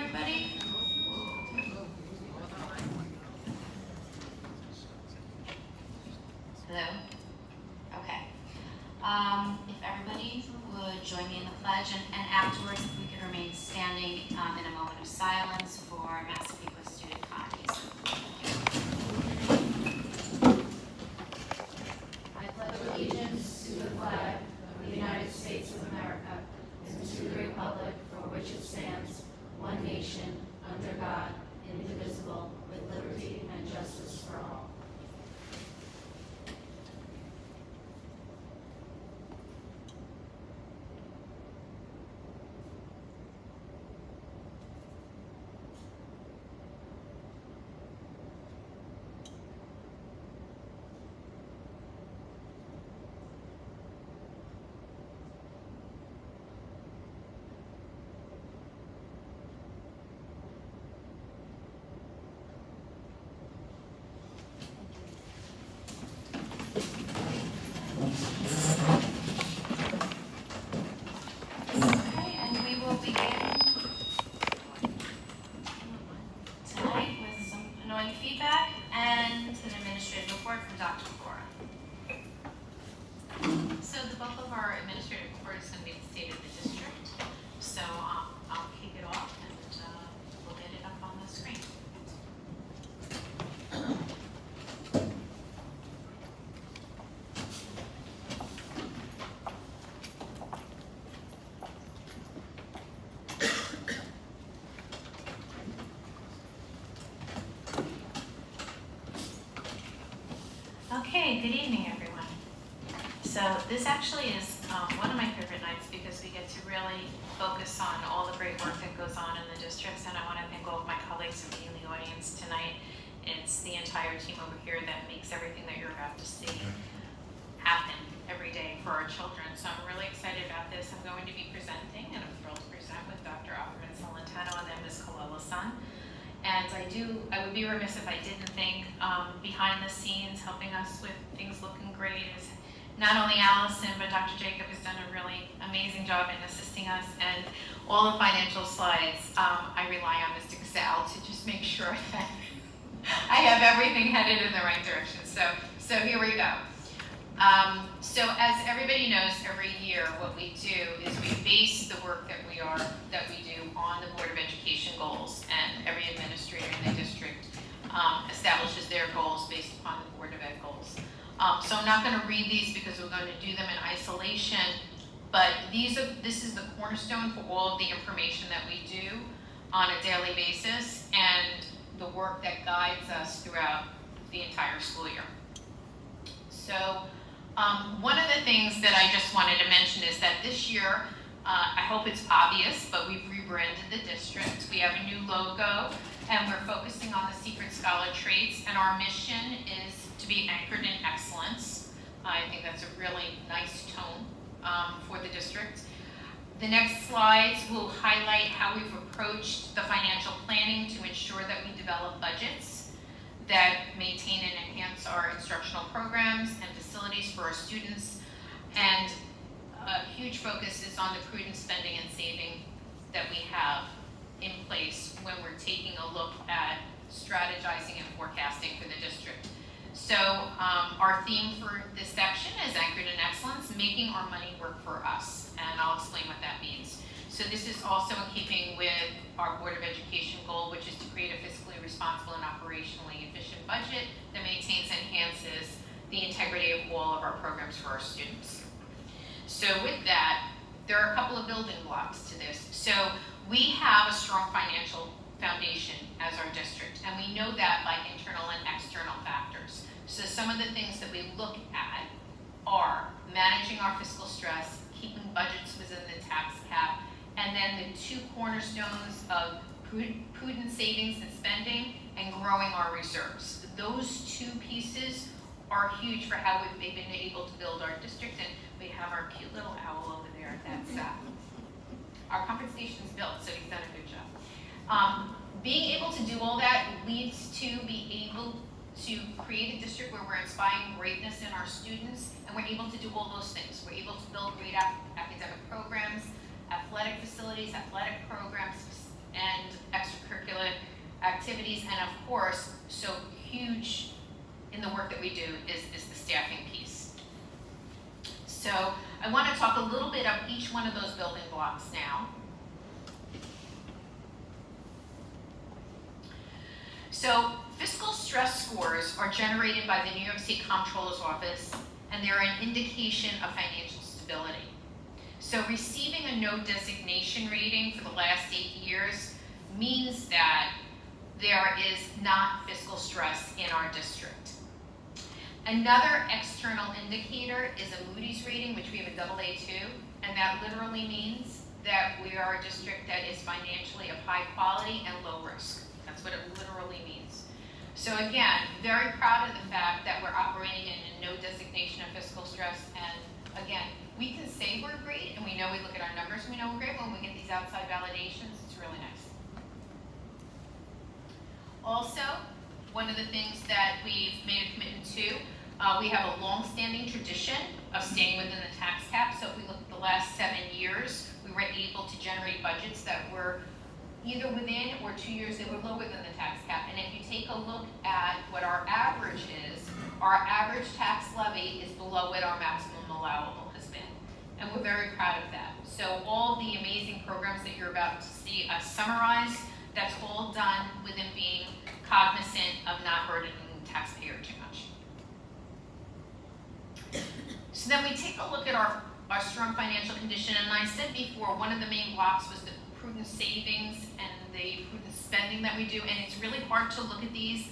everybody? Hello? Okay. If everybody would join me in the pledge, and afterwards, if we could remain standing in a moment of silence for Massapequa student bodies. I pledge allegiance to the flag of the United States of America and to the republic for which it stands, one nation, under God, indivisible, with liberty and justice for all. Okay, and we will begin tonight with some annoying feedback and an administrative report from Dr. Cora. So the bulk of our administrative report is going to be the state of the district. So I'll kick it off and we'll get it up on the screen. Okay, good evening, everyone. So this actually is one of my favorite nights because we get to really focus on all the great work that goes on in the districts, and I want to thank all of my colleagues who are in the audience tonight. It's the entire team over here that makes everything that you're about to see happen every day for our children. So I'm really excited about this. I'm going to be presenting, and I'm thrilled to present with Dr. Opperman Solentano and then Ms. Kalala-san. And I would be remiss if I didn't thank behind the scenes, helping us with things looking great, is not only Allison, but Dr. Jacob has done a really amazing job in assisting us. And all the financial slides, I rely on Mr. Gazelle to just make sure that I have everything headed in the right direction. So here we go. So as everybody knows, every year what we do is we base the work that we do on the Board of Education goals, and every administrator in the district establishes their goals based upon the Board of Ed goals. So I'm not going to read these because we're going to do them in isolation, but this is the cornerstone for all of the information that we do on a daily basis and the work that guides us throughout the entire school year. So one of the things that I just wanted to mention is that this year, I hope it's obvious, but we've rebranded the district. We have a new logo, and we're focusing on the Seaford Scholar traits, and our mission is to be anchored in excellence. I think that's a really nice tone for the district. The next slides will highlight how we've approached the financial planning to ensure that we develop budgets that maintain and enhance our instructional programs and facilities for our students. And a huge focus is on the prudent spending and saving that we have in place when we're taking a look at strategizing and forecasting for the district. So our theme for this section is Anchored in Excellence, making our money work for us. And I'll explain what that means. So this is also in keeping with our Board of Education goal, which is to create a fiscally responsible and operationally efficient budget that maintains and enhances the integrity of all of our programs for our students. So with that, there are a couple of building blocks to this. So we have a strong financial foundation as our district, and we know that by internal and external factors. So some of the things that we look at are managing our fiscal stress, keeping budgets within the tax cap, and then the two cornerstones of prudent savings and spending and growing our reserves. Those two pieces are huge for how we've been able to build our district, and we have our cute little owl over there. That's our compensation's built, so he's done a good job. Being able to do all that leads to be able to create a district where we're inspiring greatness in our students, and we're able to do all those things. We're able to build great academic programs, athletic facilities, athletic programs, and activities, and of course, so huge in the work that we do is the staffing piece. So I want to talk a little bit of each one of those building blocks now. So fiscal stress scores are generated by the New York State Comptroller's Office, and they're an indication of financial stability. So receiving a no designation rating for the last 8 years means that there is not fiscal stress in our district. Another external indicator is a Moody's rating, which we have a AA2, and that literally means that we are a district that is financially of high quality and low risk. That's what it literally means. So again, very proud of the fact that we're operating in a no designation of fiscal stress, and again, we can say we're great, and we know, we look at our numbers and we know we're great. When we get these outside validations, it's really nice. Also, one of the things that we've made a commitment to, we have a long-standing tradition of staying within the tax cap. So if we look at the last 7 years, we were able to generate budgets that were either within, or 2 years they were lower than the tax cap. And if you take a look at what our average is, our average tax levy is below what our maximum allowable has been. And we're very proud of that. So all the amazing programs that you're about to see us summarize, that's all done within being cognizant of not burdening the taxpayer too much. So then we take a look at our strong financial condition, and I said before, one of the main blocks was the prudent savings and the prudent spending that we do, and it's really hard to look at these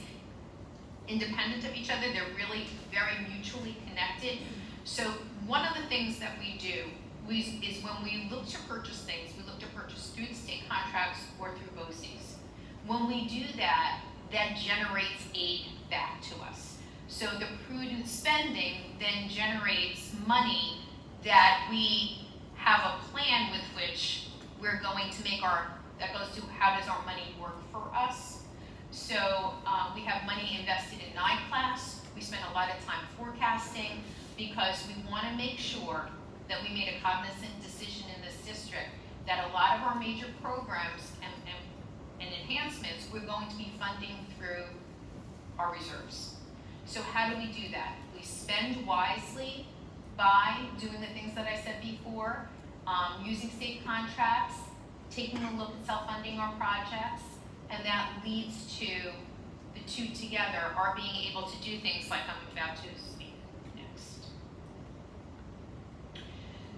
independent of each other. They're really very mutually connected. So one of the things that we do is when we look to purchase things, we look to purchase through the state contracts or through BOCES. When we do that, that generates aid back to us. So the prudent spending then generates money that we have a plan with which we're going to make that goes to how does our money work for us. So we have money invested in NICLAS. We spend a lot of time forecasting because we want to make sure that we made a cognizant decision in this district that a lot of our major programs and enhancements we're going to be funding through our reserves. So how do we do that? We spend wisely by doing the things that I said before, using state contracts, taking a look at self-funding our projects, and that leads to the two together are being able to do things like I'm about to speak next.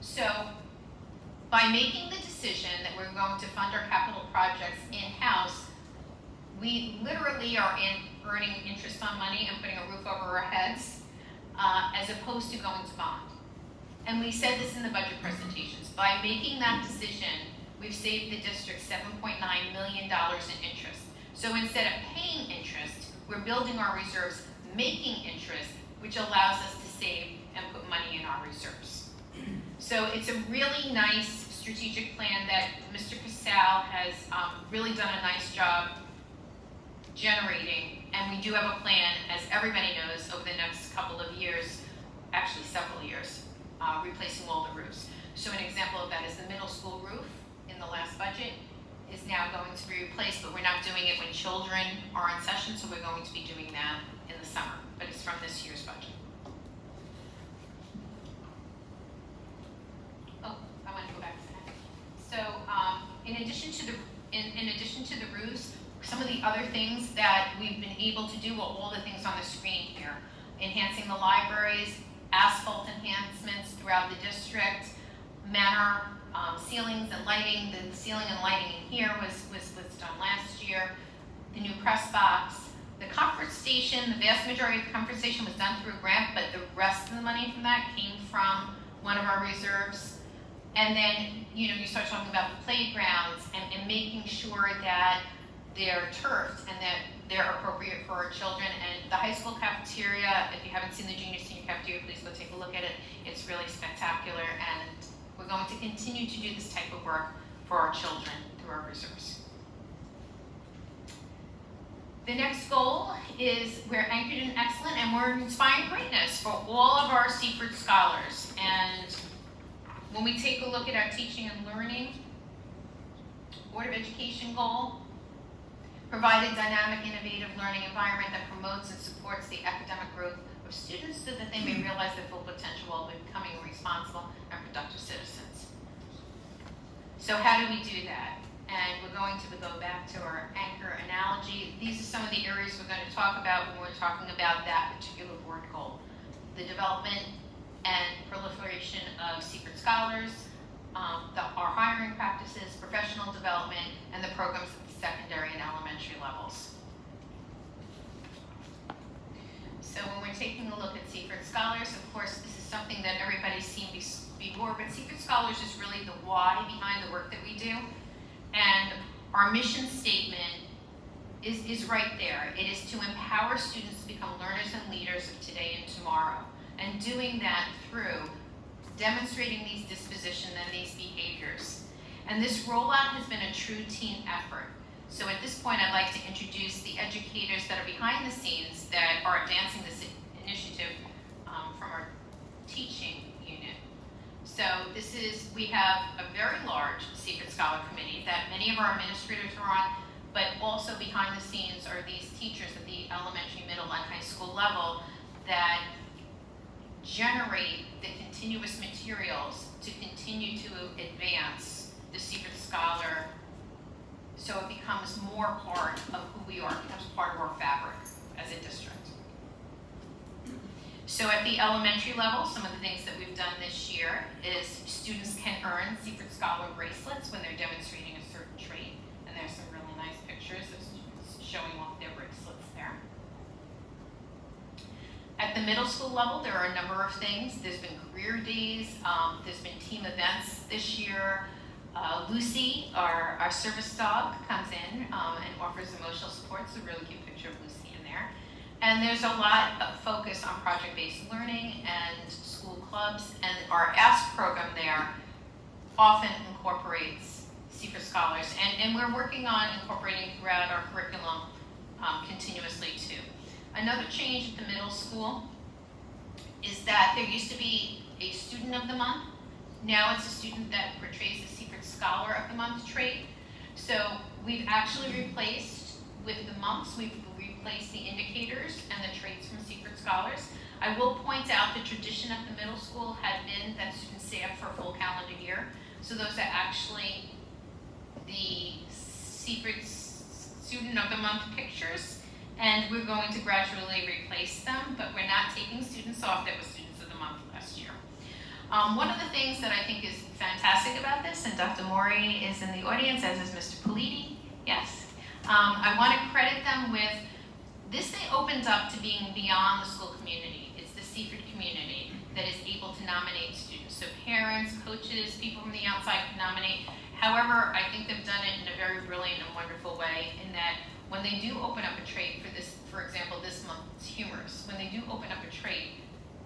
So by making the decision that we're going to fund our capital projects in-house, we literally are earning interest on money and putting a roof over our heads, as opposed to going to bond. And we said this in the budget presentations. By making that decision, we've saved the district $7.9 million in interest. So instead of paying interest, we're building our reserves, making interest, which allows us to save and put money in our reserves. So it's a really nice strategic plan that Mr. Casal has really done a nice job generating, and we do have a plan, as everybody knows, over the next couple of years, actually several years, replacing all the roofs. So an example of that is the middle school roof in the last budget is now going to be replaced, but we're not doing it when children are in session, so we're going to be doing that in the summer, but it's from this year's budget. Oh, I want to go back to that. So in addition to the roofs, some of the other things that we've been able to do are all the things on the screen here. Enhancing the libraries, asphalt enhancements throughout the district, manor ceilings and lighting. The ceiling and lighting in here was done last year. The new press box. The comfort station, the vast majority of the comfort station was done through a grant, but the rest of the money from that came from one of our reserves. And then, you start talking about the playgrounds and making sure that they're turfed and that they're appropriate for our children. And the high school cafeteria, if you haven't seen the junior senior cafeteria, please go take a look at it. It's really spectacular, and we're going to continue to do this type of work for our children through our reserves. The next goal is we're anchored in excellence and we're inspiring greatness for all of our Seaford scholars. And when we take a look at our teaching and learning, Board of Education goal, provide a dynamic, innovative learning environment that promotes and supports the academic growth of students so that they may realize their full potential while becoming responsible and productive citizens. So how do we do that? And we're going to go back to our anchor analogy. These are some of the areas we're going to talk about when we're talking about that particular board goal. The development and proliferation of secret scholars, our hiring practices, professional development, and the programs at the secondary and elementary levels. So when we're taking a look at Seaford Scholars, of course, this is something that everybody's seen before, but Seaford Scholars is really the why behind the work that we do. And our mission statement is right there. It is to empower students to become learners and leaders of today and tomorrow. And doing that through demonstrating these dispositions and these behaviors. And this rollout has been a true team effort. So at this point, I'd like to introduce the educators that are behind the scenes that are advancing this initiative from our teaching unit. So we have a very large Seaford Scholar Committee that many of our administrators are on, but also behind the scenes are these teachers at the elementary, middle, and high school level that generate the continuous materials to continue to advance the Seaford Scholar so it becomes more part of who we are, it becomes part of our fabric as a district. So at the elementary level, some of the things that we've done this year is students can earn Seaford Scholar bracelets when they're demonstrating a certain trait, and there's some really nice pictures of students showing off their bracelets there. At the middle school level, there are a number of things. There's been career days, there's been team events this year. Lucy, our service dog, comes in and offers emotional support. It's a really cute picture of Lucy in there. And there's a lot of focus on project-based learning and school clubs, and our ASK program there often incorporates Seaford Scholars, and we're working on incorporating throughout our curriculum continuously too. Another change at the middle school is that there used to be a student of the month. Now it's a student that portrays the Seaford Scholar of the Month trait. So we've actually replaced, with the months, we've replaced the indicators and the traits from Seaford Scholars. I will point out the tradition at the middle school had been that students stay up for a full calendar year. So those are actually the Seaford Student of the Month pictures, and we're going to gradually replace them, but we're not taking students off that were Students of the Month last year. One of the things that I think is fantastic about this, and Dr. Mori is in the audience, as is Mr. Politi, yes. I want to credit them with this. They opened up to being beyond the school community. It's the Seaford community that is able to nominate students. So parents, coaches, people from the outside can nominate. However, I think they've done it in a very brilliant and wonderful way in that when they do open up a trait for this, for example, this month it's humorous. When they do open up a trait,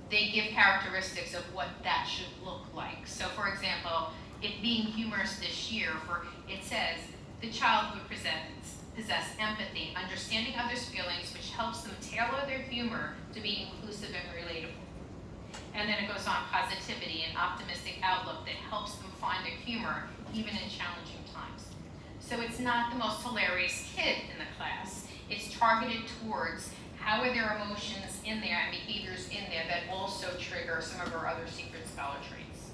they give characteristics of what that should look like. So for example, it being humorous this year, it says, the child would possess empathy, understanding others' feelings, which helps them tailor their humor to be inclusive and relatable. And then it goes on, positivity and optimistic outlook that helps them find their humor even in challenging times. So it's not the most hilarious kid in the class. It's targeted towards how are their emotions in there and behaviors in there that also trigger some of our other Seaford Scholar traits.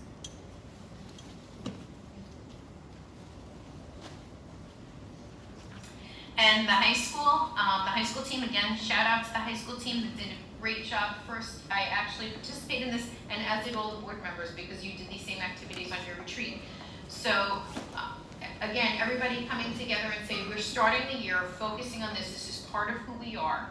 And the high school team, again, shout out to the high school team that did a great job. First, I actually participated in this, and as did all the board members, because you did these same activities on your retreat. So, again, everybody coming together and saying, we're starting the year focusing on this. This is part of who we are.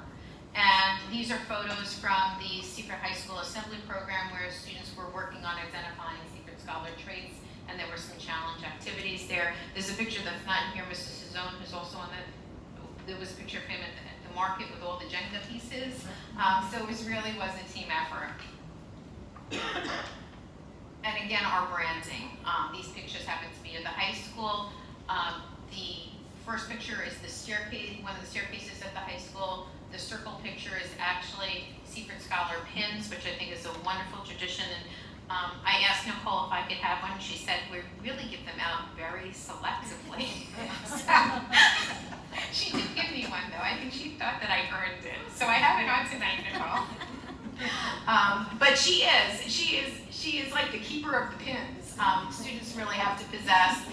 And these are photos from the Seaford High School Assembly Program where students were working on identifying Seaford Scholar traits, and there were some challenge activities there. There's a picture that's not in here, Mr. Cezone, who's also on there was a picture of him at the market with all the Jenga pieces. So it was a team effort. And again, our branding. These pictures happen to be at the high school. The first picture is the staircase, one of the staircases at the high school. The circle picture is actually Seaford Scholar pins, which I think is a wonderful tradition. And I asked Nicole if I could have one. She said we really give them out very selectively. So she did give me But she is like the keeper of the pins. Students really have to possess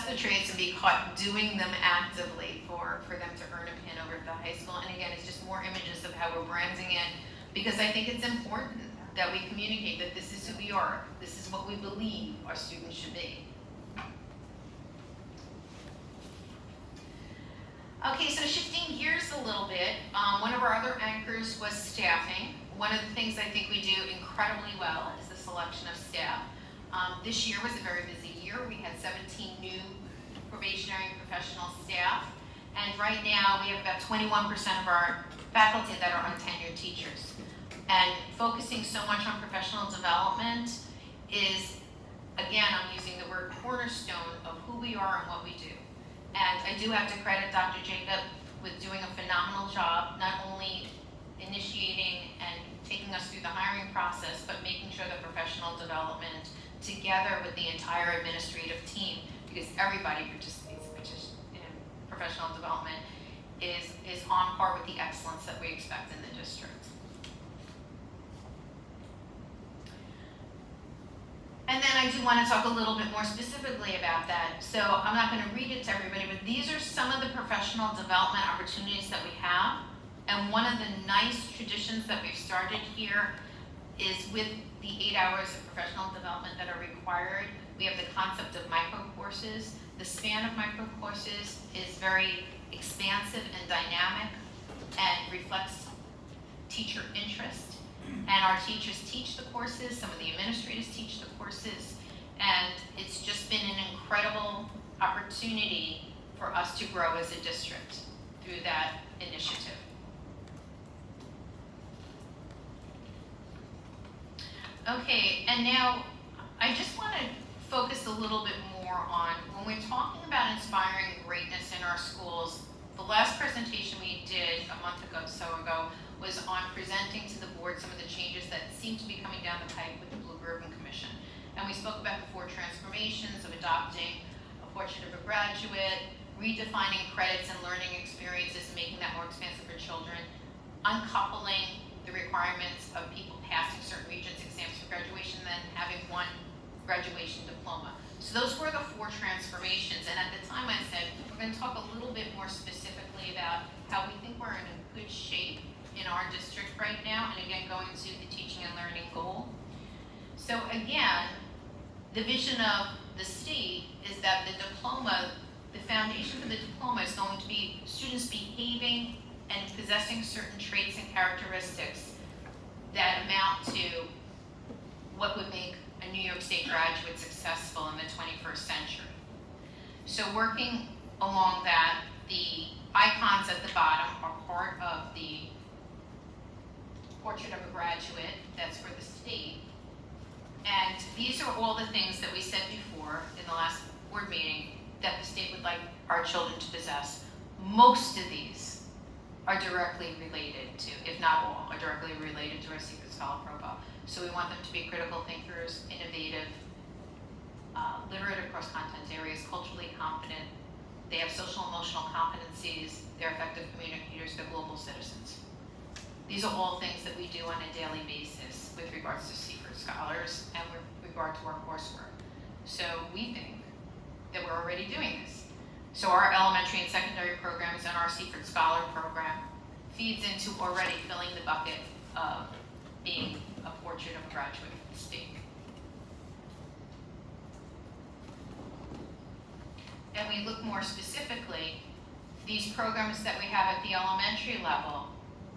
the traits and be caught doing them actively for them to earn a pin over at the high school. And again, it's just more images of how we're branding it, because I think it's important that we communicate that this is who we are, this is what we believe our students should be. Okay, so shifting gears a little bit, one of our other anchors was staffing. One of the things I think we do incredibly well is the selection of staff. This year was a very busy year. We had 17 new probationary and professional staff, and right now we have about 21% of our faculty that are untenured teachers. And focusing so much on professional development is, again, I'm using the word cornerstone of who we are and what we do. And I do have to credit Dr. Jacob with doing a phenomenal job, not only initiating and taking us through the hiring process, but making sure that professional development, together with the entire administrative team, because everybody participates in professional development, is on par with the excellence that we expect in the district. And then I do want to talk a little bit more specifically about that. So I'm not going to read it to everybody, but these are some of the professional development opportunities that we have. And one of the nice traditions that we've started here is with the 8 hours of professional development that are required, we have the concept of micro courses. The span of micro courses is very expansive and dynamic and reflects teacher interest. And our teachers teach the courses, some of the administrators teach the courses, and it's just been an incredible opportunity for us to grow as a district through that initiative. Okay, and now I just want to focus a little bit more on, when we're talking about inspiring greatness in our schools, the last presentation we did a month ago, was on presenting to the board some of the changes that seem to be coming down the pipe with the Blue Ribbon Commission. And we spoke about the 4 transformations of adopting a portrait of a graduate, redefining credits and learning experiences and making that more expansive for children, uncoupling the requirements of people passing certain regents exams for graduation, then having one graduation diploma. So those were the 4 transformations. And at the time I said, we're going to talk a little bit more specifically about how we think we're in a good shape in our district right now, and again, going to the teaching and learning goal. So again, the vision of the state is that the diploma, the foundation for the diploma is going to be students behaving and possessing certain traits and characteristics that amount to what would make a New York State graduate successful in the 21st century. So working along that, the icons at the bottom are part of the portrait of a graduate, that's for the state. And these are all the things that we said before in the last board meeting that the state would like our children to possess. Most of these are directly related to, if not all, are directly related to our Seaford Scholar profile. So we want them to be critical thinkers, innovative, literate across content areas, culturally competent. They have social emotional competencies, they're effective communicators, they're global citizens. These are all things that we do on a daily basis with regards to Seaford Scholars and with regard to our coursework. So we think that we're already doing this. So our elementary and secondary programs and our Seaford Scholar program feeds into already filling the bucket of being a portrait of a graduate of the state. And we look more specifically, these programs that we have at the elementary level,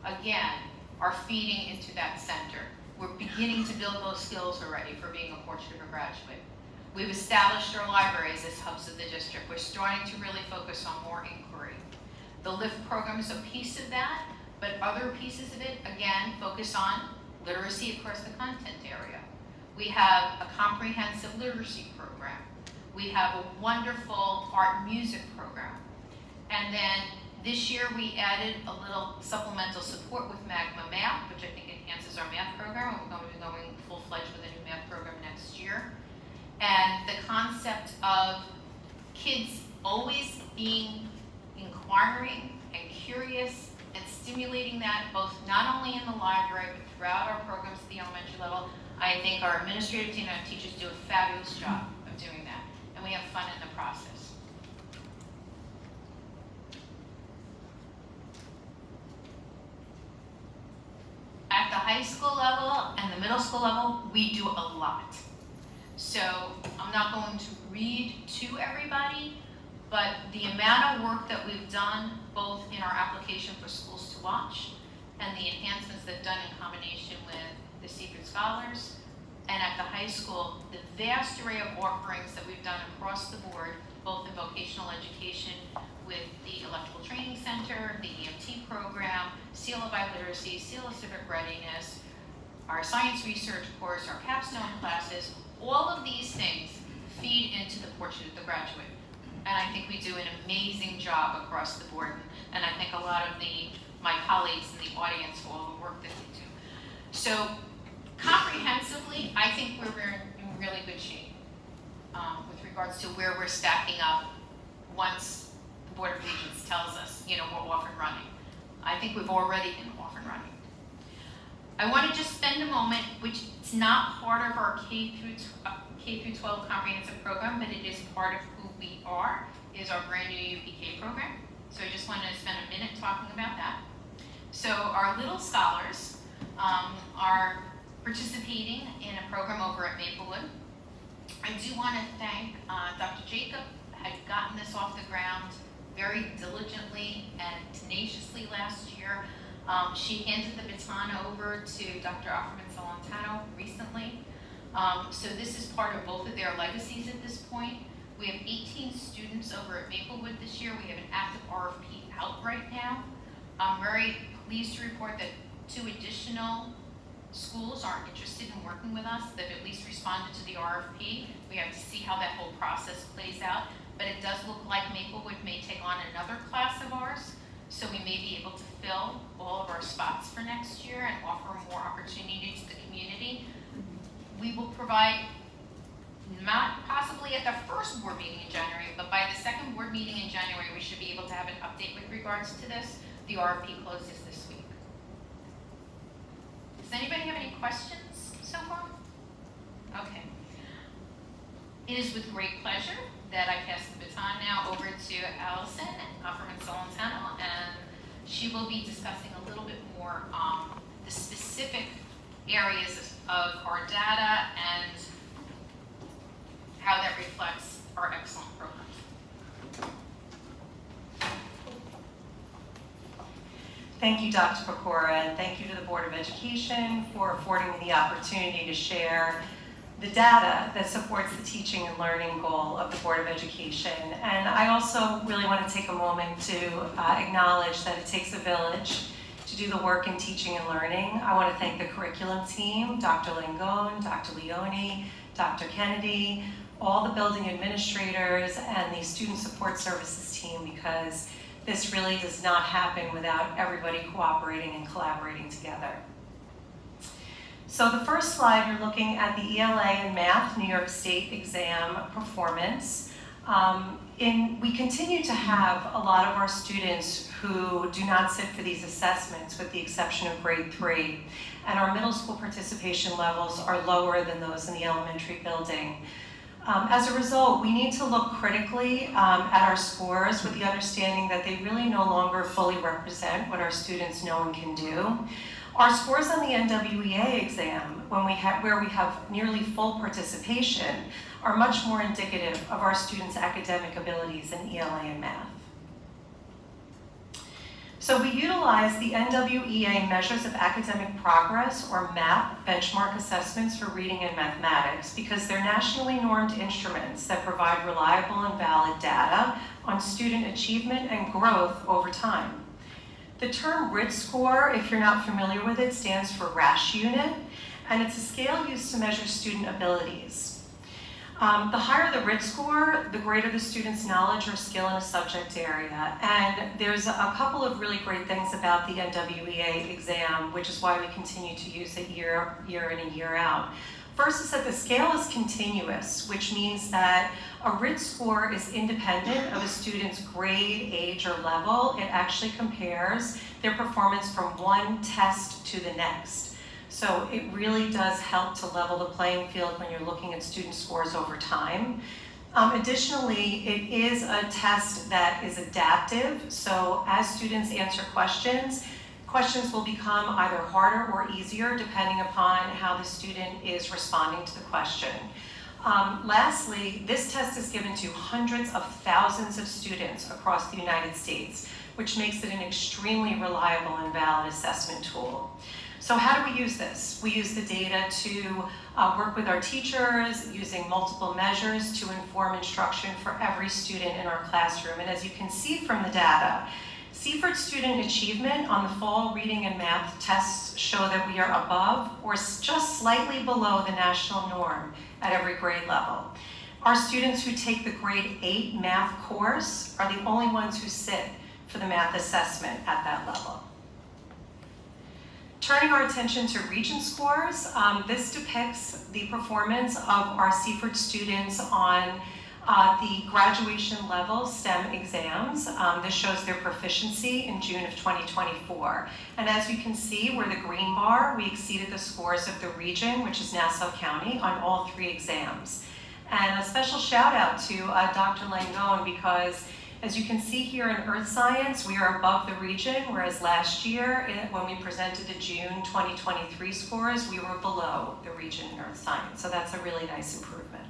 again, are feeding into that center. We're beginning to build those skills already for being a portrait of a graduate. We've established our libraries as hubs of the district. We're starting to really focus on more inquiry. The LIFT program is a piece of that, but other pieces of it, again, focus on literacy across the content area. We have a comprehensive literacy program. We have a wonderful art music program. And then this year we added a little supplemental support with Magma Math, which I think enhances our math program. We're going to be going full-fledged with a new math program next year. And the concept of kids always being inquiring and curious and stimulating that both not only in the library, but throughout our programs at the elementary level. I think our administrative team and our teachers do a fabulous job of doing that, and we have fun in the process. At the high school level and the middle school level, we do a lot. So I'm not going to read to everybody, but the amount of work that we've done, both in our application for Schools to Watch and the enhancements that done in combination with the Seaford Scholars, and at the high school, the vast array of offerings that we've done across the board, both in vocational education with the Electrical Training Center, the EMT program, Seal of Biliteracy, Seal of Civic Readiness, our science research course, our capstone classes, all of these things feed into the portrait of the graduate. And I think we do an amazing job across the board. And I think a lot of my colleagues in the audience for all the work that we do. So comprehensively, I think we're in really good shape with regards to where we're stacking up once the Board of Regents tells us, we're off and running. I think we've already been off and running. I want to just spend a moment, which is not part of our K through 12 comprehensive program, but it is part of who we are, is our brand new UPK program. So I just wanted to spend a minute talking about that. So our little scholars are participating in a program over at Maplewood. I do want to thank Dr. Jacob, had gotten this off the ground very diligently and tenaciously last year. She handed the baton over to Dr. Offerman Solentano recently. So this is part of both of their legacies at this point. We have 18 students over at Maplewood this year. We have an active RFP out right now. I'm very pleased to report that 2 additional schools are interested in working with us, that at least responded to the RFP. We have to see how that whole process plays out, but it does look like Maplewood may take on another class of ours, so we may be able to fill all of our spots for next year and offer more opportunity to the community. We will provide, not possibly at the first board meeting in January, but by the second board meeting in January, we should be able to have an update with regards to this. The RFP closes this week. Does anybody have any questions so far? Okay. It is with great pleasure that I pass the baton now over to Allison Offerman Solentano, and she will be discussing a little bit more the specific areas of our data and how that reflects our excellent programs. Thank you, Dr. Pecora, and thank you to the Board of Education for affording me the opportunity to share the data that supports the teaching and learning goal of the Board of Education. And I also really want to take a moment to acknowledge that it takes a village to do the work in teaching and learning. I want to thank the curriculum team, Dr. Langone, Dr. Leone, Dr. Kennedy, all the building administrators, and the student support services team, because this really does not happen without everybody cooperating and collaborating together. So the first slide, you're looking at the ELA and Math New York State exam performance. We continue to have a lot of our students who do not sit for these assessments, with the exception of grade 3. And our middle school participation levels are lower than those in the elementary building. As a result, we need to look critically at our scores with the understanding that they really no longer fully represent what our students know and can do. Our scores on the NWEA exam, where we have nearly full participation, are much more indicative of our students' academic abilities in ELA and math. So we utilize the NWEA Measures of Academic Progress, or MAP, benchmark assessments for reading and mathematics, because they're nationally normed instruments that provide reliable and valid data on student achievement and growth over time. The term RIT score, if you're not familiar with it, stands for RASH unit, and it's a scale used to measure student abilities. The higher the RIT score, the greater the student's knowledge or skill in a subject area. And there's a couple of really great things about the NWEA exam, which is why we continue to use it year in and year out. First is that the scale is continuous, which means that a RIT score is independent of a student's grade, age, or level. It actually compares their performance from one test to the next. So it really does help to level the playing field when you're looking at student scores over time. Additionally, it is a test that is adaptive. So as students answer questions will become either harder or easier depending upon how the student is responding to the question. Lastly, this test is given to hundreds of thousands of students across the United States, which makes it an extremely reliable and valid assessment tool. So how do we use this? We use the data to work with our teachers using multiple measures to inform instruction for every student in our classroom. And as you can see from the data, Seaford student achievement on the fall reading and math tests show that we are above or just slightly below the national norm at every grade level. Our students who take the grade 8 math course are the only ones who sit for the math assessment at that level. Turning our attention to region scores, this depicts the performance of our Seaford students on the graduation level STEM exams. This shows their proficiency in June of 2024. And as you can see, we're the green bar. We exceeded the scores of the region, which is Nassau County, on all 3 exams. And a special shout out to Dr. Langone, because as you can see here in Earth Science, we are above the region, whereas last year, when we presented the June 2023 scores, we were below the region in Earth Science. So that's a really nice improvement.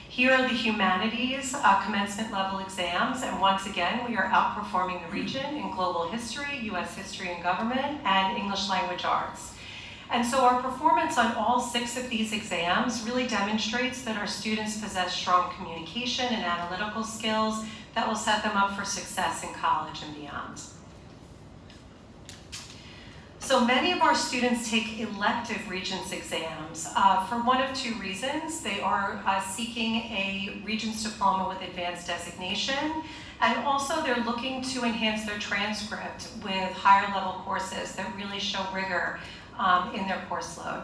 Here are the humanities commencement level exams, and once again, we are outperforming the region in global history, US history and government, and English language arts. And so our performance on all 6 of these exams really demonstrates that our students possess strong communication and analytical skills that will set them up for success in college and beyond. So many of our students take elective Regents exams for one of 2 reasons. They are seeking a Regents diploma with advanced designation, and also they're looking to enhance their transcript with higher level courses that really show rigor in their course load.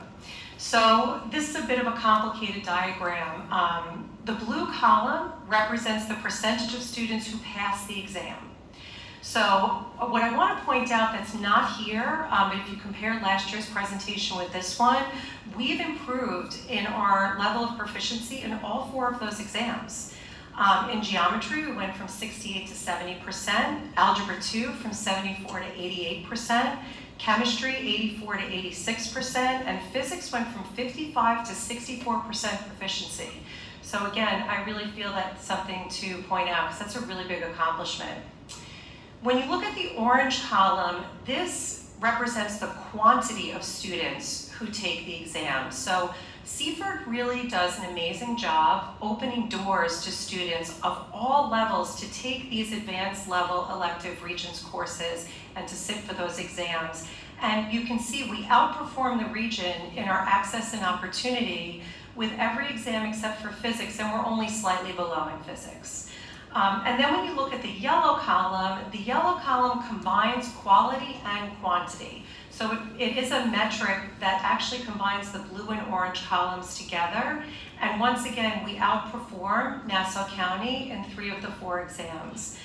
So this is a bit of a complicated diagram. The blue column represents the percentage of students who pass the exam. So what I want to point out that's not here, if you compare last year's presentation with this one, we've improved in our level of proficiency in all 4 of those exams. In geometry, we went from 68 to 70%, algebra 2 from 74 to 88%, chemistry 84 to 86%, and physics went from 55 to 64% proficiency. So again, I really feel that's something to point out because that's a really big accomplishment. When you look at the orange column, this represents the quantity of students who take the exam. So Seaford really does an amazing job opening doors to students of all levels to take these advanced level elective Regents courses and to sit for those exams. And you can see we outperform the region in our access and opportunity with every exam except for physics, and we're only slightly below in physics. And then when you look at the yellow column combines quality and quantity. So it is a metric that actually combines the blue and orange columns together. And once again, we outperform Nassau County in 3 of the 4 exams.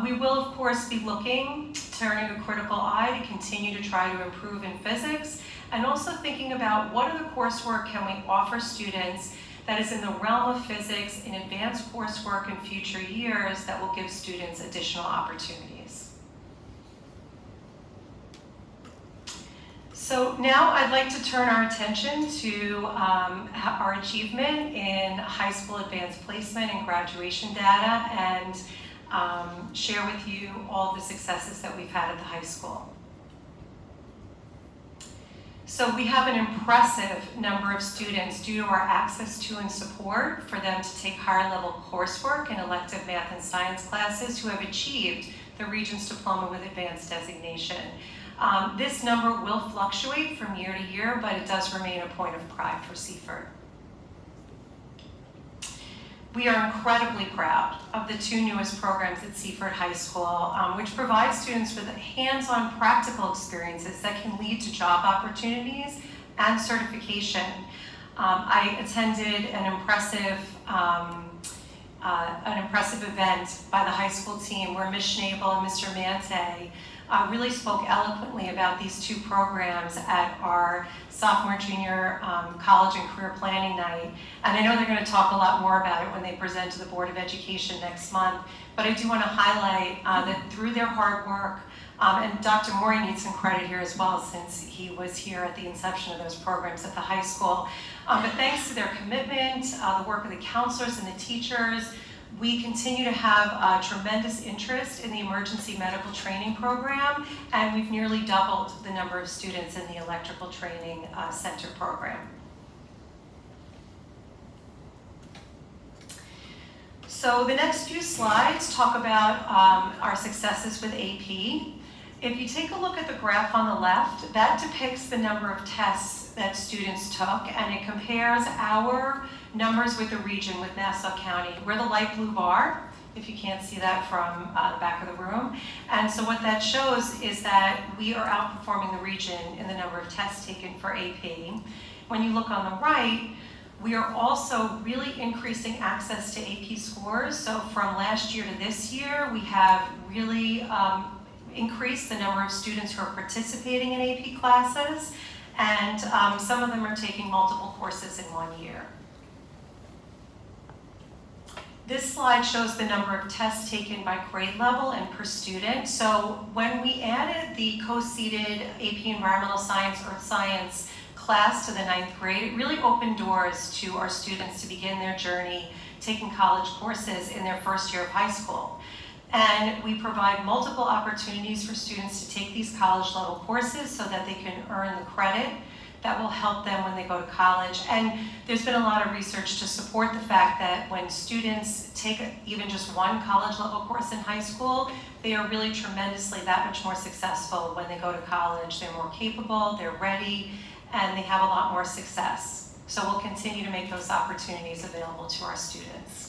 We will, of course, be looking, turning a critical eye to continue to try to improve in physics, and also thinking about what other coursework can we offer students that is in the realm of physics in advanced coursework in future years that will give students additional opportunities. So now I'd like to turn our attention to our achievement in high school advanced placement and graduation data, and share with you all the successes that we've had at the high school. So we have an impressive number of students due to our access to and support for them to take higher level coursework in elective math and science classes who have achieved the Regents Diploma with Advanced Designation. This number will fluctuate from year to year, but it does remain a point of pride for Seaford. We are incredibly proud of the 2 newest programs at Seaford High School, which provide students with hands-on practical experiences that can lead to job opportunities and certification. I attended an impressive event by the high school team where Ms. Schnabel and Mr. Mante really spoke eloquently about these two programs at our sophomore, junior college and career planning night. And I know they're going to talk a lot more about it when they present to the Board of Education next month. But I do want to highlight that through their hard work, and Dr. Morey needs some credit here as well, since he was here at the inception of those programs at the high school. But thanks to their commitment, the work of the counselors and the teachers, we continue to have tremendous interest in the emergency medical training program, and we've nearly doubled the number of students in the electrical training center program. So the next few slides talk about our successes with AP. If you take a look at the graph on the left, that depicts the number of tests that students took, and it compares our numbers with the region, with Nassau County. We're the light blue bar, if you can't see that from the back of the room. And so what that shows is that we are outperforming the region in the number of tests taken for AP. When you look on the right, we are also really increasing access to AP scores. So from last year to this year, we have really increased the number of students who are participating in AP classes, and some of them are taking multiple courses in 1 year. This slide shows the number of tests taken by grade level and per student. So when we added the co-seated AP Environmental Science, Earth Science class to the 9th grade, it really opened doors to our students to begin their journey taking college courses in their first year of high school. And we provide multiple opportunities for students to take these college level courses so that they can earn the credit that will help them when they go to college. And there's been a lot of research to support the fact that when students take even just one college level course in high school, they are really tremendously that much more successful when they go to college. They're more capable, they're ready, and they have a lot more success. So we'll continue to make those opportunities available to our students.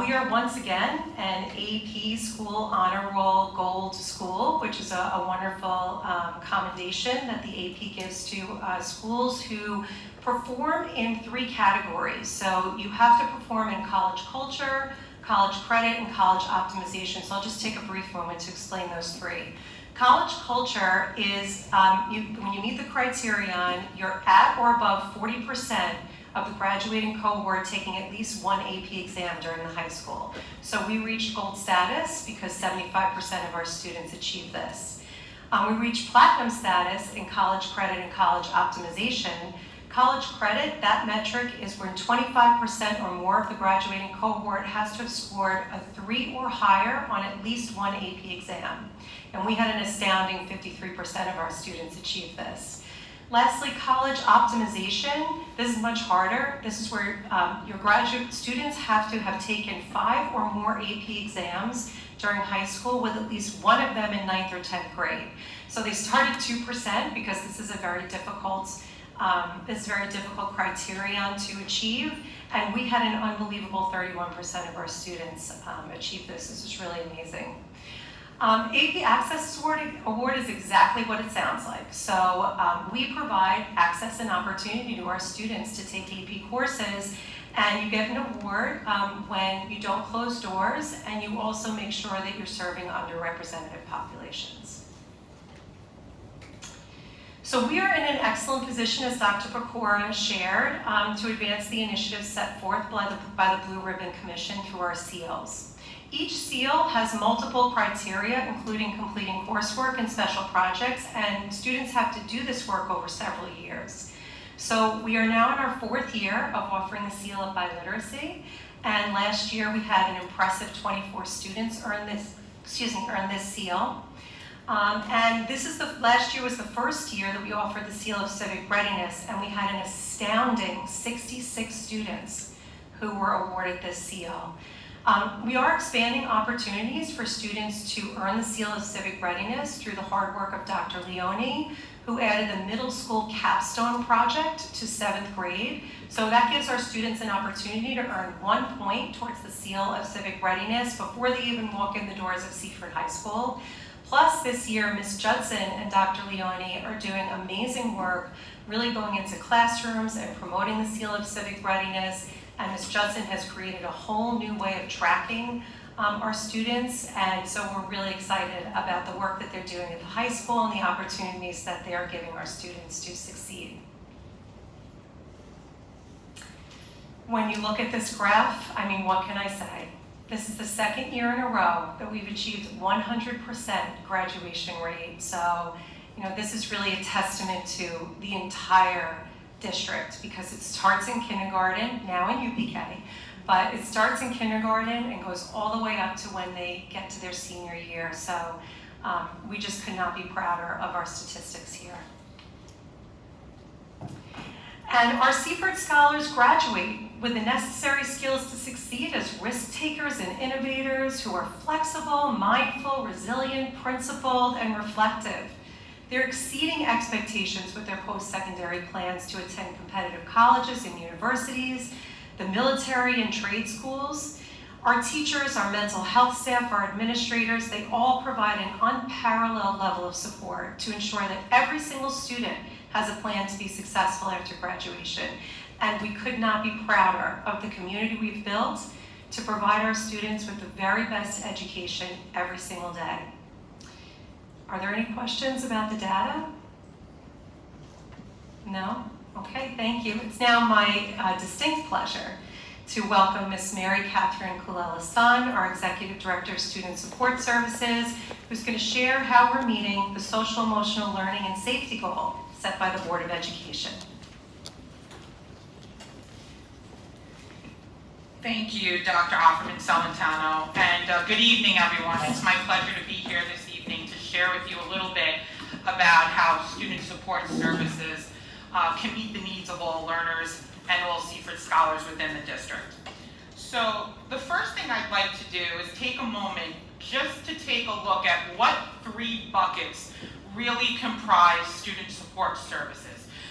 We are once again an AP School Honor Roll Gold School, which is a wonderful commendation that the AP gives to schools who perform in 3 categories. So you have to perform in college culture, college credit, and college optimization. So I'll just take a brief moment to explain those 3. College culture is, when you meet the criterion, you're at or above 40% of the graduating cohort taking at least one AP exam during the high school. So we reached gold status because 75% of our students achieved this. We reached platinum status in college credit and college optimization. College credit, that metric is when 25% or more of the graduating cohort has to have scored a 3 or higher on at least one AP exam. And we had an astounding 53% of our students achieve this. Lastly, college optimization. This is much harder. This is where your graduate students have to have taken 5 or more AP exams during high school, with at least one of them in 9th or 10th grade. So they start at 2% because this is a very difficult criterion to achieve. And we had an unbelievable 31% of our students achieve this. This is really amazing. AP Access Award is exactly what it sounds like. So we provide access and opportunity to our students to take AP courses, and you get an award when you don't close doors, and you also make sure that you're serving underrepresented populations. So we are in an excellent position, as Dr. Pecora shared, to advance the initiatives set forth by the Blue Ribbon Commission through our SEALs. Each SEAL has multiple criteria, including completing coursework and special projects, and students have to do this work over several years. So we are now in our 4th year of offering the SEAL of Biliteracy, and last year we had an impressive 24 students earn this SEAL. And last year was the first year that we offered the SEAL of Civic Readiness, and we had an astounding 66 students who were awarded this SEAL. We are expanding opportunities for students to earn the SEAL of Civic Readiness through the hard work of Dr. Leone, who added the middle school capstone project to 7th grade. So that gives our students an opportunity to earn 1 point towards the SEAL of Civic Readiness before they even walk in the doors of Seaford High School. Plus, this year, Ms. Judson and Dr. Leone are doing amazing work, really going into classrooms and promoting the seal of civic readiness. And Ms. Judson has created a whole new way of tracking our students. And so we're really excited about the work that they're doing at the high school and the opportunities that they are giving our students to succeed. When you look at this graph, I mean, what can I say? This is the second year in a row that we've achieved 100% graduation rate. So, this is really a testament to the entire district because it starts in kindergarten, now in UPK, but it starts in kindergarten and goes all the way up to when they get to their senior year. So we just could not be prouder of our statistics here. And our Seaford scholars graduate with the necessary skills to succeed as risk takers and innovators who are flexible, mindful, resilient, principled, and reflective. They're exceeding expectations with their post-secondary plans to attend competitive colleges and universities, the military and trade schools. Our teachers, our mental health staff, our administrators, they all provide an unparalleled level of support to ensure that every single student has a plan to be successful after graduation. And we could not be prouder of the community we've built to provide our students with the very best education every single day. Are there any questions about the data? No? Okay, thank you. It's now my distinct pleasure to welcome Ms. Mary Catherine Kulala-Sun, our Executive Director of Student Support Services, who's going to share how we're meeting the social emotional learning and safety goal set by the Board of Education. Thank you, Dr. Offerman-Celentano, and good evening, everyone. It's my pleasure to be here this evening to share with you a little bit about how student support services can meet the needs of all learners and all Seaford scholars within the district. So the first thing I'd like to do is take a moment just to take a look at what three buckets really comprise student support services.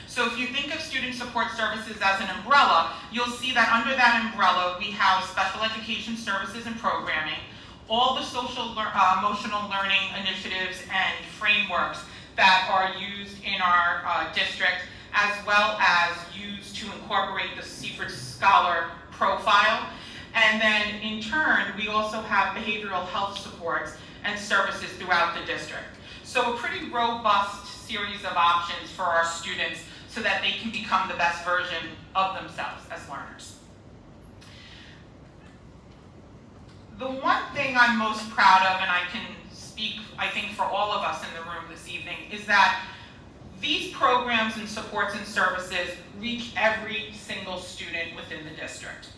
So if you think of student support services as an umbrella, you'll see that under that umbrella we have special education services and programming, all the social emotional learning initiatives and frameworks that are used in our district, as well as used to incorporate the Seaford Scholar profile. And then in turn, we also have behavioral health supports and services throughout the district. So a pretty robust series of options for our students so that they can become the best version of themselves as learners. The one thing I'm most proud of, and I can speak, I think, for all of us in the room this evening, is that these programs and supports and services reach every single student within the district.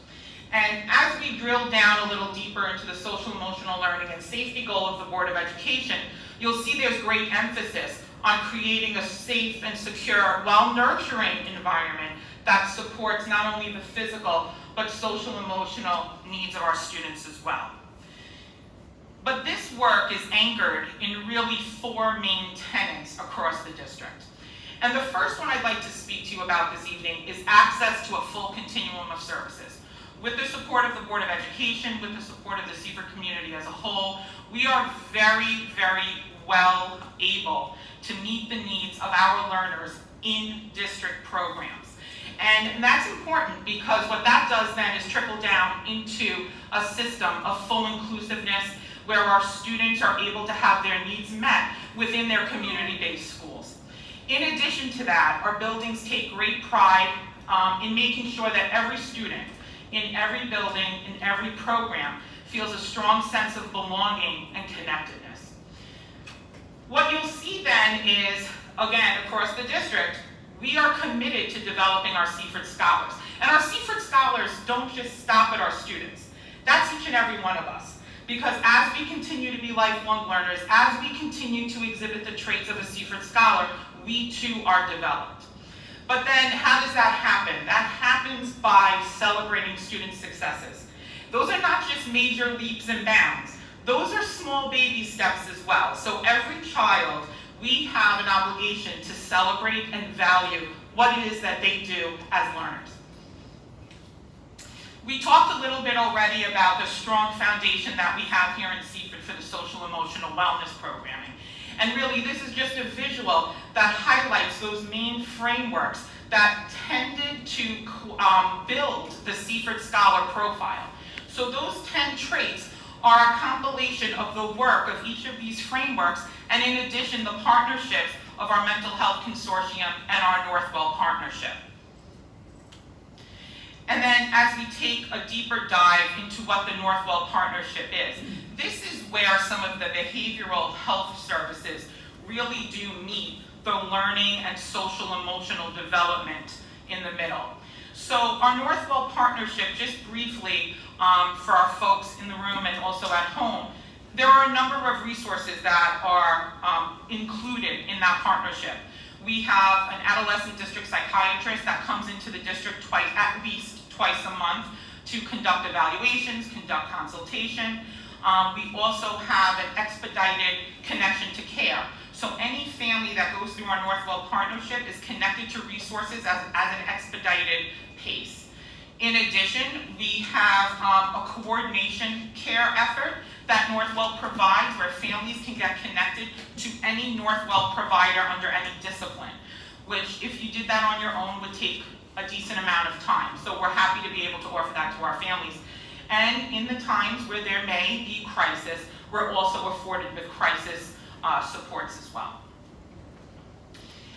And as we drill down a little deeper into the social emotional learning and safety goal of the Board of Education, you'll see there's great emphasis on creating a safe and secure, while nurturing environment that supports not only the physical, but social emotional needs of our students as well. But this work is anchored in really four main tenets across the district. And the first one I'd like to speak to you about this evening is access to a full continuum of services. With the support of the Board of Education, with the support of the Seaford community as a whole, we are very, very well able to meet the needs of our learners in district programs. And that's important because what that does then is trickle down into a system of full inclusiveness where our students are able to have their needs met within their community-based schools. In addition to that, our buildings take great pride in making sure that every student in every building, in every program, feels a strong sense of belonging and connectedness. What you'll see then is, again, across the district, we are committed to developing our Seaford scholars. And our Seaford scholars don't just stop at our students. That's each and every one of us. Because as we continue to be lifelong learners, as we continue to exhibit the traits of a Seaford scholar, we too are developed. But then how does that happen? That happens by celebrating student successes. Those are not just major leaps and bounds. Those are small baby steps as well. So every child, we have an obligation to celebrate and value what it is that they do as learners. We talked a little bit already about the strong foundation that we have here in Seaford for the social emotional wellness programming. And really, this is just a visual that highlights those main frameworks that tended to build the Seaford Scholar Profile. So those 10 traits are a compilation of the work of each of these frameworks, and in addition, the partnerships of our Mental Health Consortium and our Northwell Partnership. And then as we take a deeper dive into what the Northwell Partnership is, this is where some of the behavioral health services really do meet the learning and social emotional development in the middle. So our Northwell Partnership, just briefly for our folks in the room and also at home, there are a number of resources that are included in that partnership. We have an adolescent district psychiatrist that comes into the district at least twice a month to conduct evaluations, conduct consultation. We also have an expedited connection to care. So any family that goes through our Northwell Partnership is connected to resources at an expedited pace. In addition, we have a coordination care effort that Northwell provides where families can get connected to any Northwell provider under any discipline, which if you did that on your own would take a decent amount of time. So we're happy to be able to offer that to our families. And in the times where there may be crisis, we're also afforded with crisis supports as well.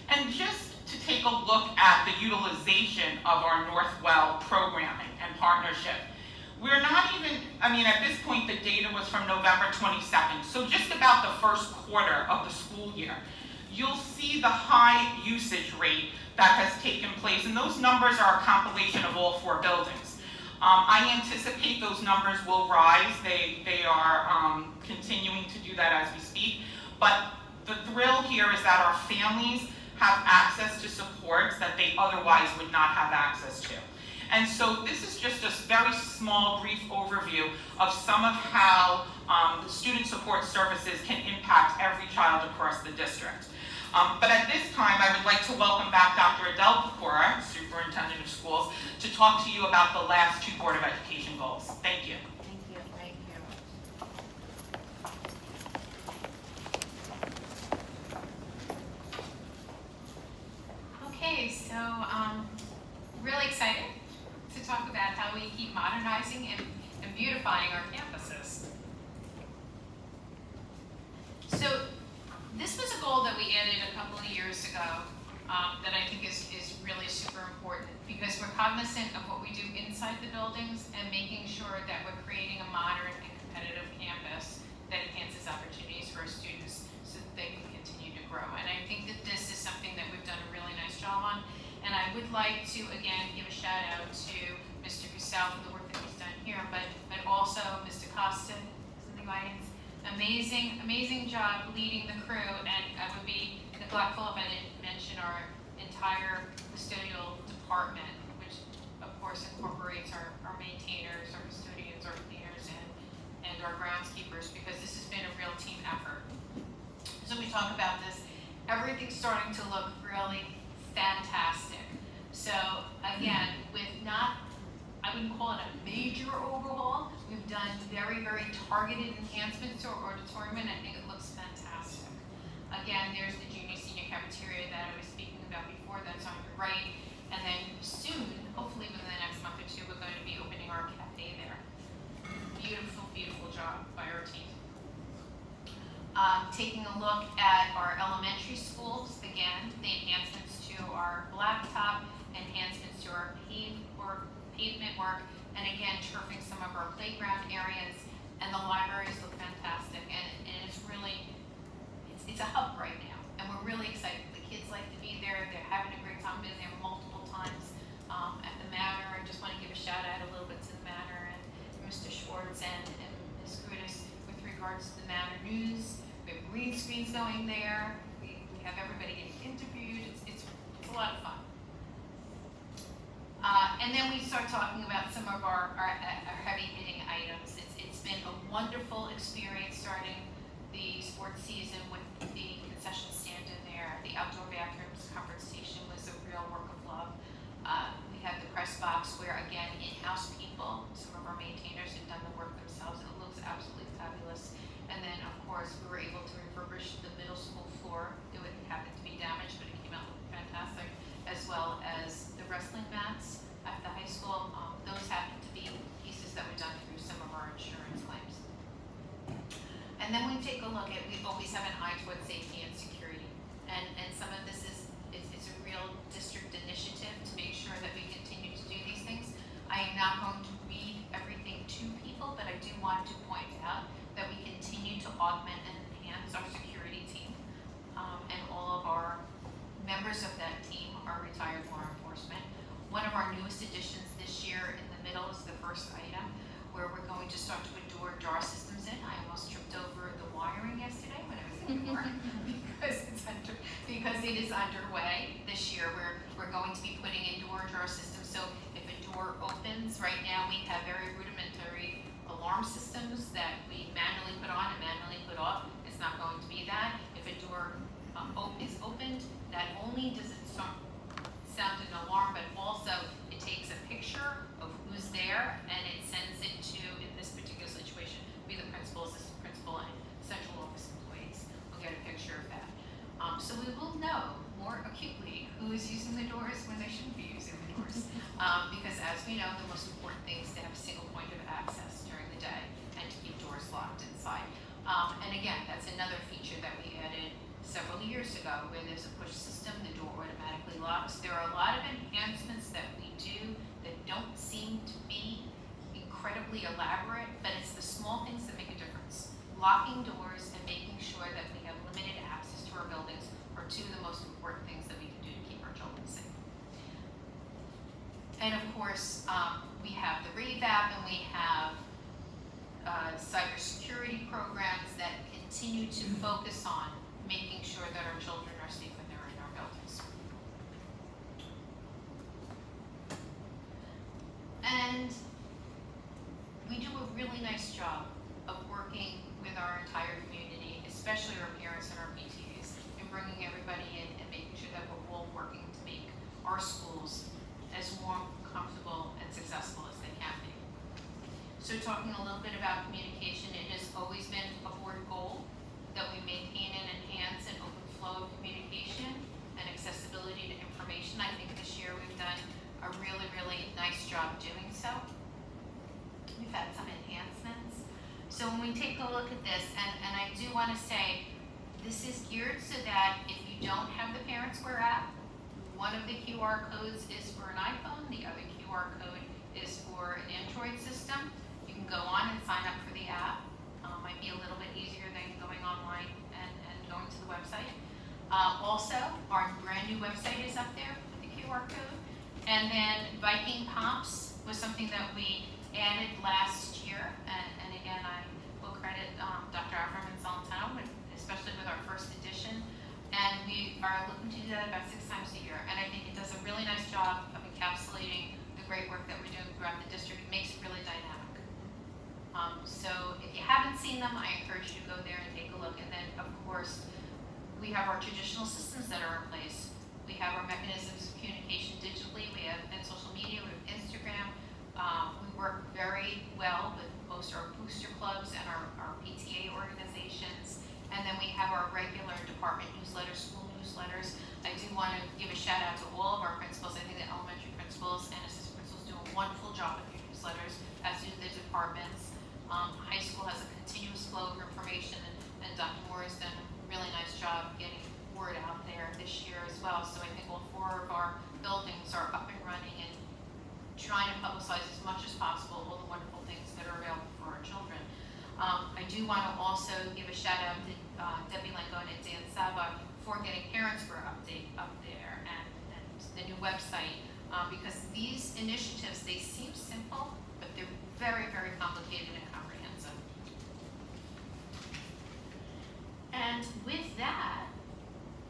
And just to take a look at the utilization of our Northwell programming and partnership, we're not even, at this point the data was from November 22nd, so just about the first quarter of the school year, you'll see the high usage rate that has taken place, and those numbers are a compilation of all 4 buildings. I anticipate those numbers will rise. They are continuing to do that as we speak, but the thrill here is that our families have access to supports that they otherwise would not have access to. And so this is just a very small, brief overview of some of how the student support services can impact every child across the district. But at this time, I would like to welcome back Dr. Adele Pecora, Superintendent of Schools, to talk to you about the last 2 Board of Education goals. Thank you. Thank you. Okay, so really excited to talk about how we keep modernizing and beautifying our campuses. So this was a goal that we added a couple of years ago that I think is really super important because we're cognizant of what we do inside the buildings and making sure that we're creating a modern and competitive campus that enhances opportunities for our students so that they can continue to grow. And I think that this is something that we've done a really nice job on. And I would like to, again, give a shout out to Mr. Gusell for the work that he's done here, but also Mr. Costa, in the audience. Amazing job leading the crew, and I would be neglectful if I didn't mention our entire custodial department, which of course incorporates our maintainers, our custodians, our cleaners, and our groundskeepers, because this has been a real team effort. So we talk about this, everything's starting to look really fantastic. So again, with I wouldn't call it a major overhaul. We've done very, very targeted enhancements to our auditorium, and I think it looks fantastic. Again, there's the junior senior cafeteria that I was speaking about before, that's on your right. And then soon, hopefully within the next month or 2, we're going to be opening our cafe there. Beautiful, beautiful job by our team. Taking a look at our elementary schools, again, the enhancements to our blacktop, enhancements to our pavement work, and again, turfing some of our playground areas, and the libraries look fantastic, and it's really, it's a hub right now, and we're really excited. The kids like to be there, they're having a great time, been there multiple times at the Manor. I just want to give a shout out a little bit to the Manor and Mr. Schwartz and Ms. Krutis with regards to the Manor News. We have green screens going there, we have everybody getting interviewed, it's a lot of fun. And then we start talking about some of our heavy hitting items. It's been a wonderful experience starting the sports season with the concession stand in there. The outdoor bathrooms, comfort station was a real work of love. We have the press box where, again, in-house people, some of our maintainers have done the work themselves, and it looks absolutely fabulous. And then, of course, we were able to refurbish the middle school floor. It would happen to be damaged, but it came out looking fantastic, as well as the wrestling mats at the high school. Those happen to be pieces that we've done through some of our insurance claims. And then we take a look at, we always have an eye toward safety and security. And some of this is, it's a real district initiative to make sure that we continue to do these things. I am not going to read everything to people, but I do want to point out that we continue to augment and enhance our security team. And all of our members of that team are retired law enforcement. One of our newest additions this year in the middle is the first item, where we're going to start to put door jar systems in. I almost tripped over the wiring yesterday when I was in New York because it is underway this year. We're going to be putting in door jar systems. So if a door opens, right now we have very rudimentary alarm systems that we manually put on and manually put off. It's not going to be that. If a door is opened, not only does it sound an alarm, but also it takes a picture of who's there and it sends it to, in this particular situation, be the principal, assistant principal, and central office employees will get a picture of that. So we will know more acutely who is using the doors when they shouldn't be using the doors. Because as we know, the most important thing is to have a single point of access during the day and to keep doors locked inside. And again, that's another feature that we added several years ago, where there's a push system, the door automatically locks. There are a lot of enhancements that we do that don't seem to be incredibly elaborate, but it's the small things that make a difference. Locking doors and making sure that we have limited access to our buildings are two of the most important things that we can do to keep our children safe. And of course, we have the revamp and we have cybersecurity programs that continue to focus on making sure that our children are safe when they're in our buildings. And we do a really nice job of working with our entire community, especially our parents and our PTAs, and bringing everybody in and making sure that we're all working to make our schools as warm, comfortable, and successful as they can be. So talking a little bit about communication, it has always been a board goal that we maintain and enhance an open flow of communication and accessibility to information. I think this year we've done a really, really nice job doing so. We've had some enhancements. So when we take a look at this, and I do want to say, this is geared so that if you don't have the ParentsWare app, one of the QR codes is for an iPhone, the other QR code is for an Android system. You can go on and sign up for the app. Might be a little bit easier than going online and going to the website. Also, our brand new website is up there with the QR code. And then Viking Pops was something that we added last year. And again, I will credit Dr. Avram and Solentano, especially with our first edition. And we are looking to do that about 6 times a year. And I think it does a really nice job of encapsulating the great work that we're doing throughout the district. It makes it really dynamic. So if you haven't seen them, I encourage you to go there and take a look. And then, of course, we have our traditional systems that are in place. We have our mechanisms of communication digitally. We have social media. We have Instagram. We work very well with most of our booster clubs and our PTA organizations. And then we have our regular department newsletters, school newsletters. I do want to give a shout out to all of our principals. I think the elementary principals and assistant principals do a wonderful job with your newsletters, as do the departments. High school has a continuous flow of information, and Dr. Moore has done a really nice job getting word out there this year as well. So I think all 4 of our buildings are up and running and trying to publicize as much as possible all the wonderful things that are available for our children. I do want to also give a shout out to Debbie Langone and Dan Saba for getting ParentsWare update up there and the new website, because these initiatives, they seem simple, but they're very, very complicated and comprehensive. And with that,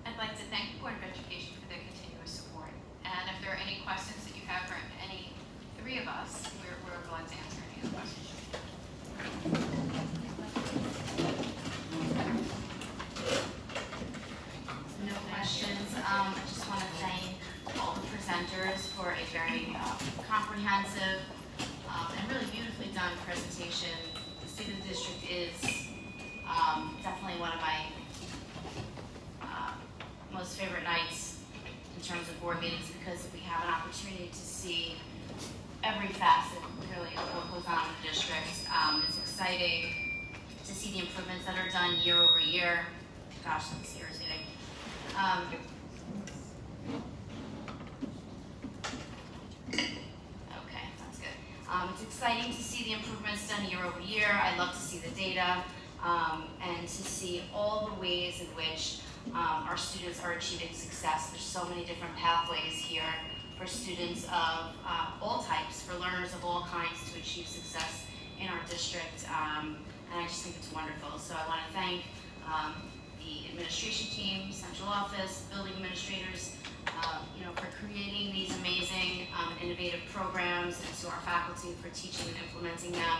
I'd like to thank the Board of Education for their continuous support. And if there are any questions that you have for any 3 of us, we're glad to answer any of the questions. No questions. I just want to thank all the presenters for a very done presentation. The State of the District is definitely one of my most favorite nights in terms of board meetings, because we have an opportunity to see every facet really of what goes on in the district. It's exciting to see the improvements that are done year over year. Gosh, that's irritating. Okay, that's good. It's exciting to see the improvements done year over year. I love to see the data and to see all the ways in which our students are achieving success. There's so many different pathways here for students of all types, for learners of all kinds to achieve success in our district, and I just think it's wonderful. So I want to thank the administration team, central office, building administrators, for creating these amazing innovative programs, and to our faculty for teaching and implementing them,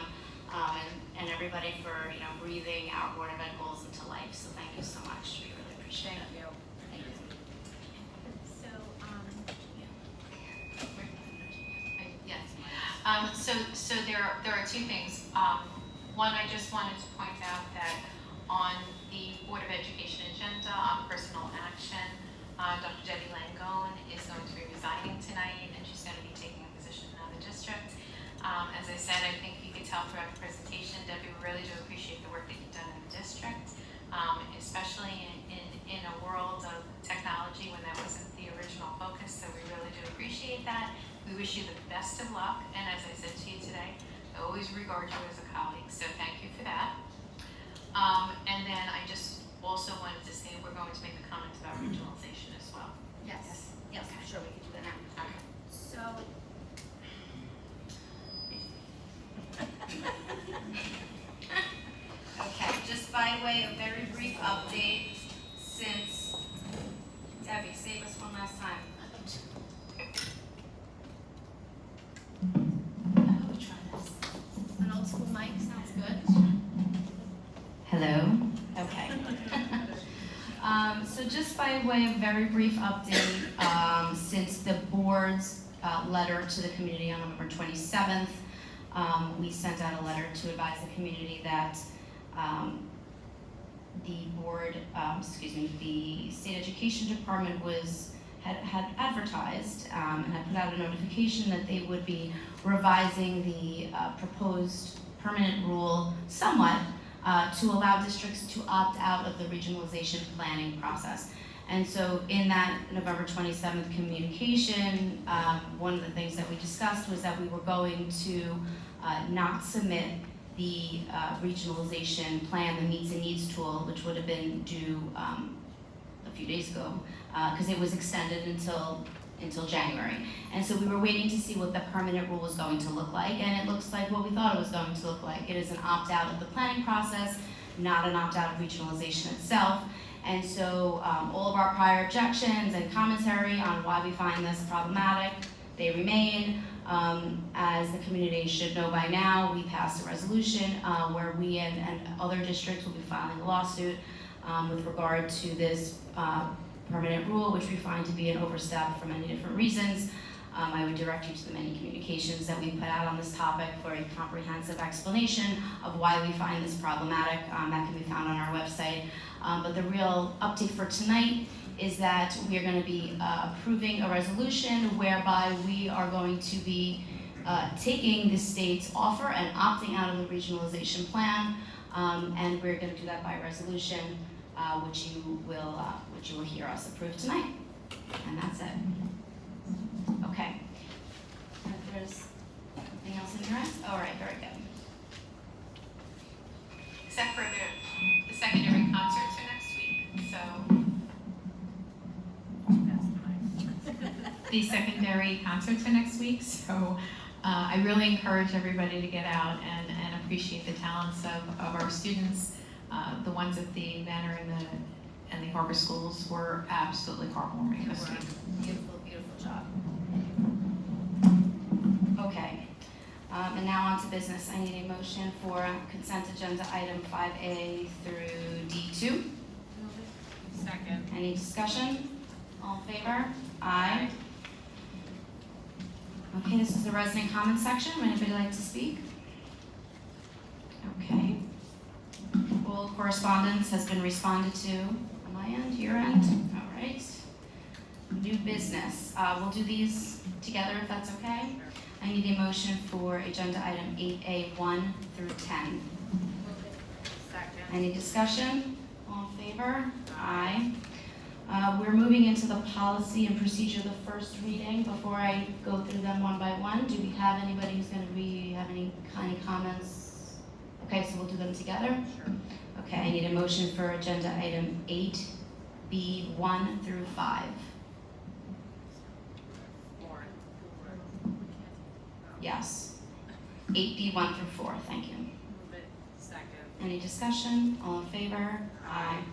and everybody for breathing our Board of Ed goals into life. So thank you so much. We really appreciate it. Thank you. So, Yes. so there are two things. One, I just wanted to point out that on the Board of Education agenda on personal action, Dr. Debbie Langone is going to be resigning tonight, and she's going to be taking a position in the district. As I said, I think you could tell throughout the presentation, Debbie, we really do appreciate the work that you've done in the district, especially in a world of technology when that wasn't the original focus, so we really do appreciate that. We wish you the best of luck, and as I said to you today, I always regard you as a colleague, so thank you for that. And then I just also wanted to say we're going to make the comments about regionalization as well. Yes. Yes. Okay. Sure, we can do that now. Okay. So, Okay, just by way of very brief update, since Debbie, save us one last time. an old school mic sounds good. Hello. Okay. So just by way of very brief update, since the board's letter to the community on November 27th, we sent out a letter to advise the community that the board, the state education department had advertised and had put out a notification that they would be revising the proposed permanent rule somewhat to allow districts to opt out of the regionalization planning process. And so in that November 27th communication, one of the things that we discussed was that we were going to not submit the regionalization plan, the meets and needs tool, which would have been due a few days ago, because it was extended until January. And so we were waiting to see what the permanent rule was going to look like, and it looks like what we thought it was going to look like. It is an opt-out of the planning process, not an opt-out of regionalization itself. And so all of our prior objections and commentary on why we find this problematic, they remain. As the community should know by now, we passed a resolution where we and other districts will be filing a lawsuit with regard to this permanent rule, which we find to be an overstep for many different reasons. I would direct you to the many communications that we put out on this topic for a comprehensive explanation of why we find this problematic. That can be found on our website. But the real update for tonight is that we are going to be approving a resolution whereby we are going to be taking the state's offer and opting out of the regionalization plan, and we're going to do that by resolution, which you will hear us approve tonight. And that's it. Okay. If there's anything else in your eyes? All right, very good. Except for the secondary concerts are next week, so. The secondary concerts are next week, so I really encourage everybody to get out and appreciate the talents of our students. The ones at the Manor and the Harbor Schools were absolutely heartwarming this week. Beautiful, beautiful job. Okay. And now on to business. I need a motion for consent agenda item 5A through D2. Second. Any discussion? All in favor? Aye. Okay, this is the resident comment section. Would anybody like to speak? Okay. All correspondence has been responded to on my end, your end. All right. New business. We'll do these together if that's okay. I need a motion for agenda item 8A 1 through 10. Second. Any discussion? All in favor? Aye. We're moving into the policy and procedure, the first reading. Before I go through them one by one, do we have anybody who's going to have any kind of comments? Okay, so we'll do them together? Sure. Okay, I need a motion for agenda item 8B 1 through 5. Yes. 8B 1 through 4, thank you. Move it. Second. Any discussion? All in favor? Aye.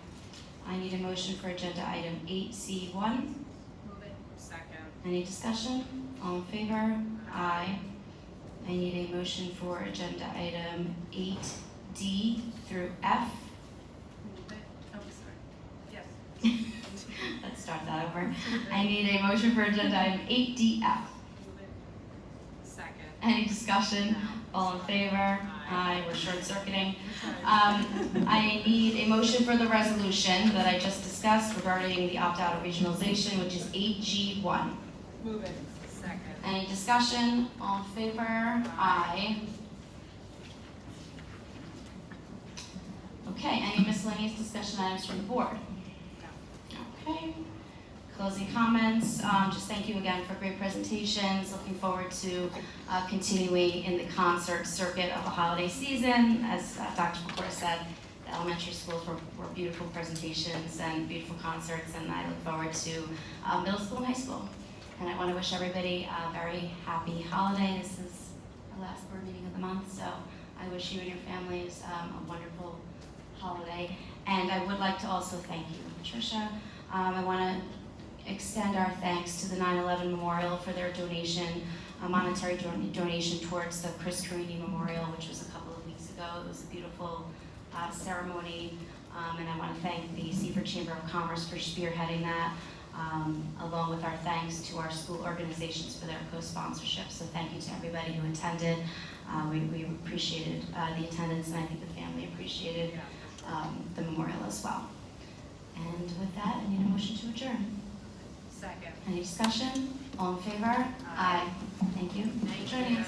I need a motion for agenda item 8C 1. Move it. Second. Any discussion? All in favor? Aye. I need a motion for agenda item 8D through F. Move it. Oh, sorry. Yes. Let's start that over. I need a motion for agenda item 8DF. Move it. Second. Any discussion? All in favor? Aye, we're short circuiting. I need a motion for the resolution that I just discussed regarding the opt-out of regionalization, which is 8G1. Move it. Second. Any discussion? All in favor? Aye. Okay, any miscellaneous discussion items from the board? Okay. Closing comments, just thank you again for great presentations. Looking forward to continuing in the concert circuit of the holiday season. As Dr. Pecora said, the elementary schools were beautiful presentations and beautiful concerts, and I look forward to middle school and high school. And I want to wish everybody a very happy holiday. This is our last board meeting of the month, so I wish you and your families a wonderful holiday. And I would like to also thank you, Patricia. I want to extend our thanks to the 9/11 Memorial for their donation, a monetary donation towards the Chris Carini Memorial, which was a couple of weeks ago. It was a beautiful ceremony, and I want to thank the Seaford Chamber of Commerce for spearheading that, along with our thanks to our school organizations for their co-sponsorship. So thank you to everybody who attended. We appreciated the attendance, and I think the family appreciated the memorial as well. And with that, I need a motion to adjourn. Second. Any discussion? All in favor? Aye. Thank you. Thank Joining you. us.